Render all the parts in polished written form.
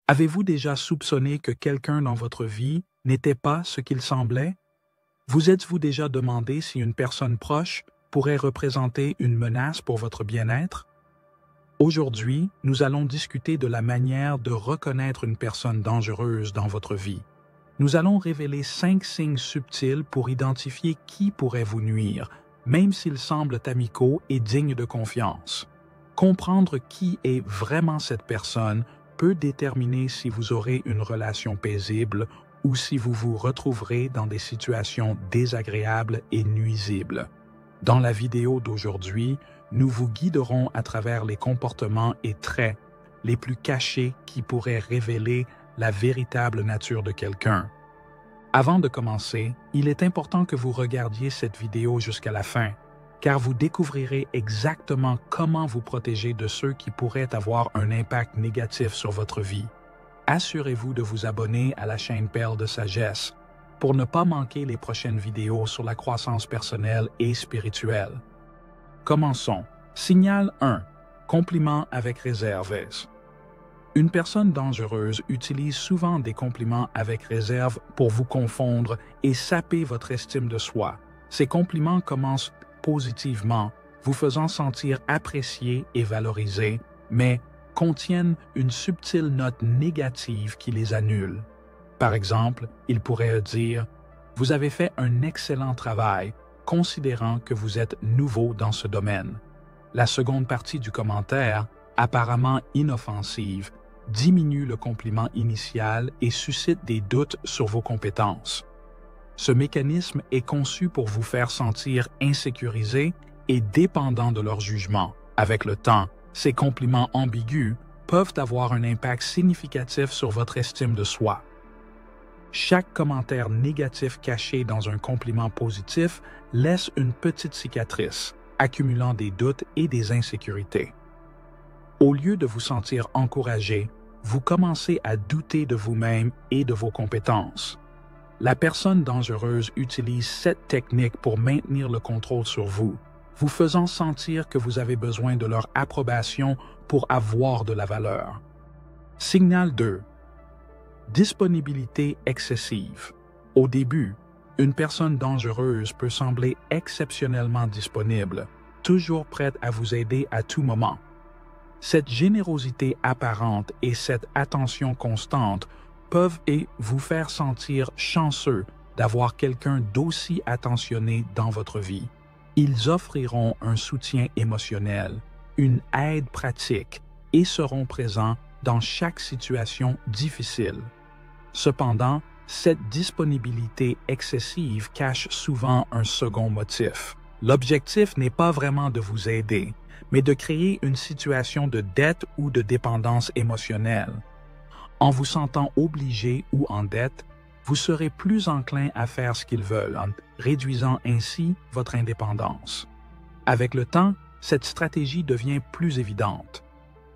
Avez-vous déjà soupçonné que quelqu'un dans votre vie n'était pas ce qu'il semblait? Vous êtes-vous déjà demandé si une personne proche pourrait représenter une menace pour votre bien-être? Aujourd'hui, nous allons discuter de la manière de reconnaître une personne dangereuse dans votre vie. Nous allons révéler 5 signes subtils pour identifier qui pourrait vous nuire, même s'ils semblent amicaux et dignes de confiance. Comprendre qui est vraiment cette personne peut déterminer si vous aurez une relation paisible ou si vous vous retrouverez dans des situations désagréables et nuisibles. Dans la vidéo d'aujourd'hui, nous vous guiderons à travers les comportements et traits les plus cachés qui pourraient révéler la véritable nature de quelqu'un. Avant de commencer, il est important que vous regardiez cette vidéo jusqu'à la fin, car vous découvrirez exactement comment vous protéger de ceux qui pourraient avoir un impact négatif sur votre vie. Assurez-vous de vous abonner à la chaîne Perles de Sagesse pour ne pas manquer les prochaines vidéos sur la croissance personnelle et spirituelle. Commençons. Signal 1. Compliments avec réserve. Une personne dangereuse utilise souvent des compliments avec réserve pour vous confondre et saper votre estime de soi. Ces compliments commencent positivement, vous faisant sentir apprécié et valorisé, mais contiennent une subtile note négative qui les annule. Par exemple, il pourrait dire « Vous avez fait un excellent travail, considérant que vous êtes nouveau dans ce domaine. » La seconde partie du commentaire, apparemment inoffensive, diminue le compliment initial et suscite des doutes sur vos compétences. Ce mécanisme est conçu pour vous faire sentir insécurisé et dépendant de leur jugement. Avec le temps, ces compliments ambigus peuvent avoir un impact significatif sur votre estime de soi. Chaque commentaire négatif caché dans un compliment positif laisse une petite cicatrice, accumulant des doutes et des insécurités. Au lieu de vous sentir encouragé, vous commencez à douter de vous-même et de vos compétences. La personne dangereuse utilise cette technique pour maintenir le contrôle sur vous, vous faisant sentir que vous avez besoin de leur approbation pour avoir de la valeur. Signal 2. Disponibilité excessive. Au début, une personne dangereuse peut sembler exceptionnellement disponible, toujours prête à vous aider à tout moment. Cette générosité apparente et cette attention constante peuvent vous faire sentir chanceux d'avoir quelqu'un d'aussi attentionné dans votre vie. Ils offriront un soutien émotionnel, une aide pratique et seront présents dans chaque situation difficile. Cependant, cette disponibilité excessive cache souvent un second motif. L'objectif n'est pas vraiment de vous aider, mais de créer une situation de dette ou de dépendance émotionnelle. En vous sentant obligé ou en dette, vous serez plus enclin à faire ce qu'ils veulent, en réduisant ainsi votre indépendance. Avec le temps, cette stratégie devient plus évidente.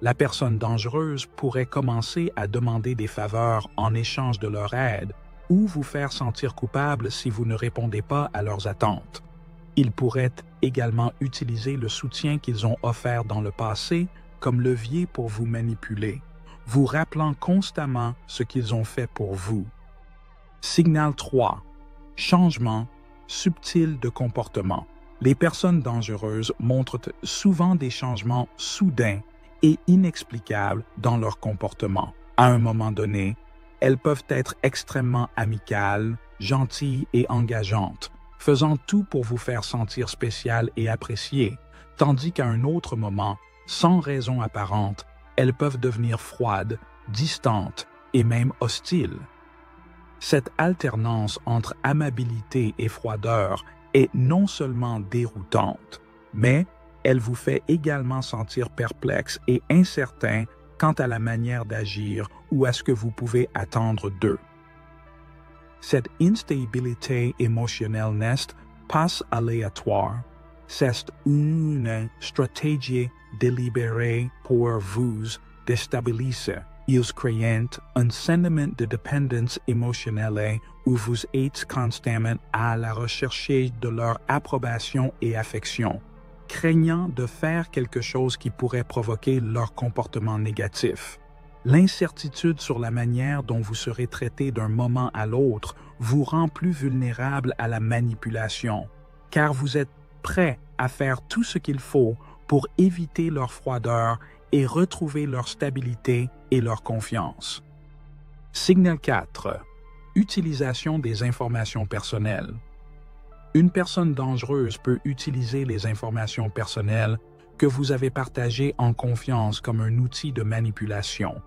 La personne dangereuse pourrait commencer à demander des faveurs en échange de leur aide ou vous faire sentir coupable si vous ne répondez pas à leurs attentes. Ils pourraient également utiliser le soutien qu'ils ont offert dans le passé comme levier pour vous manipuler, vous rappelant constamment ce qu'ils ont fait pour vous. Signal 3. Changement subtil de comportement. Les personnes dangereuses montrent souvent des changements soudains et inexplicables dans leur comportement. À un moment donné, elles peuvent être extrêmement amicales, gentilles et engageantes, faisant tout pour vous faire sentir spécial et apprécié, tandis qu'à un autre moment, sans raison apparente, elles peuvent devenir froides, distantes et même hostiles. Cette alternance entre amabilité et froideur est non seulement déroutante, mais elle vous fait également sentir perplexe et incertain quant à la manière d'agir ou à ce que vous pouvez attendre d'eux. Cette instabilité émotionnelle passe aléatoire. C'est une stratégie délibérée pour vous déstabiliser. Ils créent un sentiment de dépendance émotionnelle où vous êtes constamment à la recherche de leur approbation et affection, craignant de faire quelque chose qui pourrait provoquer leur comportement négatif. L'incertitude sur la manière dont vous serez traité d'un moment à l'autre vous rend plus vulnérable à la manipulation, car vous êtes prêt à faire tout ce qu'il faut pour éviter leur froideur et retrouver leur stabilité et leur confiance. Signal 4. Utilisation des informations personnelles. Une personne dangereuse peut utiliser les informations personnelles que vous avez partagées en confiance comme un outil de manipulation.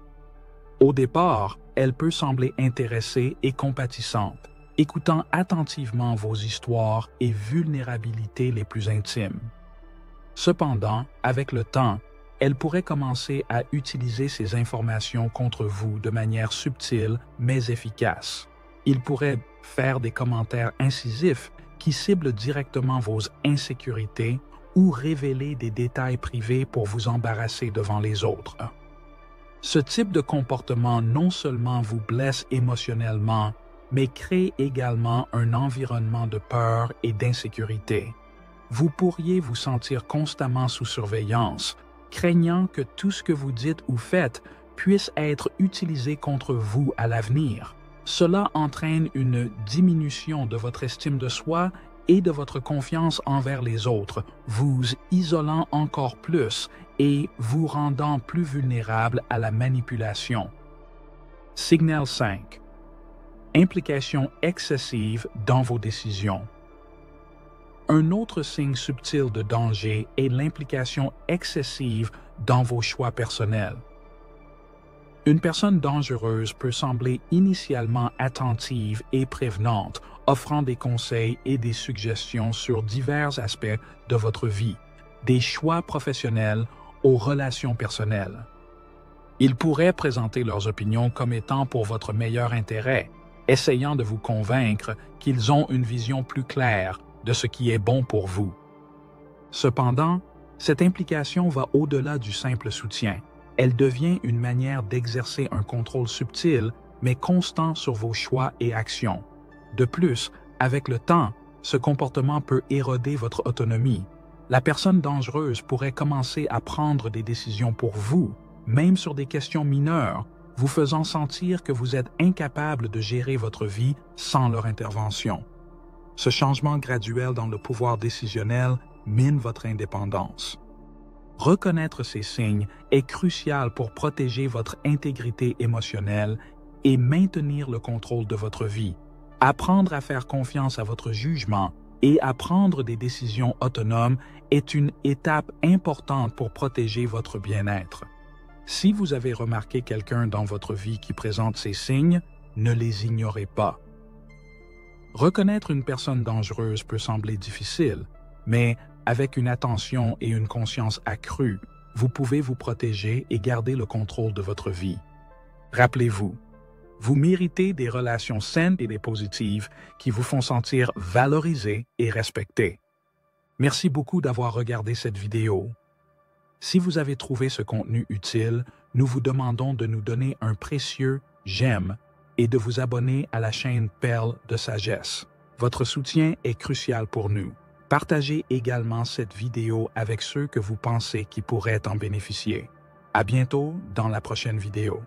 Au départ, elle peut sembler intéressée et compatissante, écoutant attentivement vos histoires et vulnérabilités les plus intimes. Cependant, avec le temps, elle pourrait commencer à utiliser ces informations contre vous de manière subtile mais efficace. Il pourrait faire des commentaires incisifs qui ciblent directement vos insécurités ou révéler des détails privés pour vous embarrasser devant les autres. Ce type de comportement non seulement vous blesse émotionnellement, mais crée également un environnement de peur et d'insécurité. Vous pourriez vous sentir constamment sous surveillance, craignant que tout ce que vous dites ou faites puisse être utilisé contre vous à l'avenir. Cela entraîne une diminution de votre estime de soi et de votre confiance envers les autres, vous isolant encore plus et vous rendant plus vulnérable à la manipulation. Signal 5. Implication excessive dans vos décisions. Un autre signe subtil de danger est l'implication excessive dans vos choix personnels. Une personne dangereuse peut sembler initialement attentive et prévenante, offrant des conseils et des suggestions sur divers aspects de votre vie, des choix professionnels aux relations personnelles. Ils pourraient présenter leurs opinions comme étant pour votre meilleur intérêt, essayant de vous convaincre qu'ils ont une vision plus claire de ce qui est bon pour vous. Cependant, cette implication va au-delà du simple soutien. Elle devient une manière d'exercer un contrôle subtil mais constant sur vos choix et actions. De plus, avec le temps, ce comportement peut éroder votre autonomie. La personne dangereuse pourrait commencer à prendre des décisions pour vous, même sur des questions mineures, vous faisant sentir que vous êtes incapable de gérer votre vie sans leur intervention. Ce changement graduel dans le pouvoir décisionnel mine votre indépendance. Reconnaître ces signes est crucial pour protéger votre intégrité émotionnelle et maintenir le contrôle de votre vie. Apprendre à faire confiance à votre jugement et à prendre des décisions autonomes est une étape importante pour protéger votre bien-être. Si vous avez remarqué quelqu'un dans votre vie qui présente ces signes, ne les ignorez pas. Reconnaître une personne dangereuse peut sembler difficile, mais avec une attention et une conscience accrue, vous pouvez vous protéger et garder le contrôle de votre vie. Rappelez-vous, vous méritez des relations saines et positives qui vous font sentir valorisé et respecté. Merci beaucoup d'avoir regardé cette vidéo. Si vous avez trouvé ce contenu utile, nous vous demandons de nous donner un précieux j'aime et de vous abonner à la chaîne Perles de Sagesse. Votre soutien est crucial pour nous. Partagez également cette vidéo avec ceux que vous pensez qui pourraient en bénéficier. À bientôt dans la prochaine vidéo.